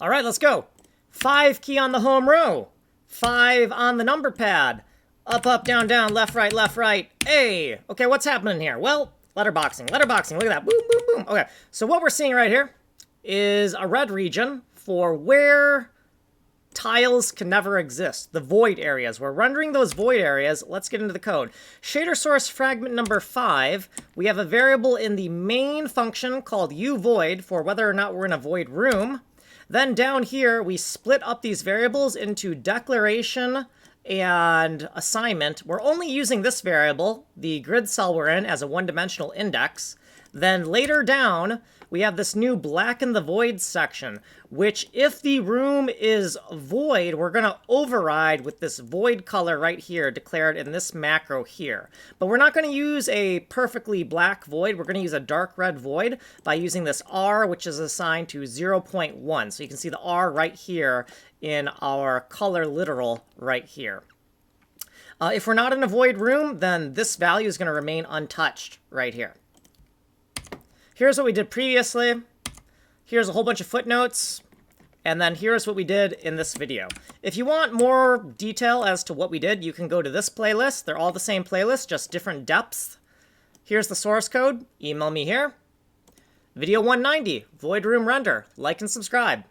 All right, let's go. 5 key on the home row. 5 on the number pad. Up, up, down, down, left, right. Hey, okay, what's happening here? Well, letterboxing, look at that, boom, boom, boom. Okay, so what we're seeing right here is a red region for where tiles can never exist, the void areas. We're rendering those void areas. Let's get into the code. Shader source fragment number 5, we have a variable in the main function called uVoid for whether or not we're in a void room. Then down here, we split up these variables into declaration and assignment. We're only using this variable, the grid cell we're in, as a one-dimensional index. Then later down, we have this new blacken the void section, which if the room is void, we're going to override with this void color right here declared in this macro here. But we're not going to use a perfectly black void. We're going to use a dark red void by using this R, which is assigned to 0.1. So you can see the R right here in our color literal right here. If we're not in a void room, then this value is going to remain untouched right here. Here's what we did previously. Here's a whole bunch of footnotes. And then here's what we did in this video. If you want more detail as to what we did, you can go to this playlist. They're all the same playlist, just different depths. Here's the source code. Email me here. Video 190, Void Room Render. Like and subscribe.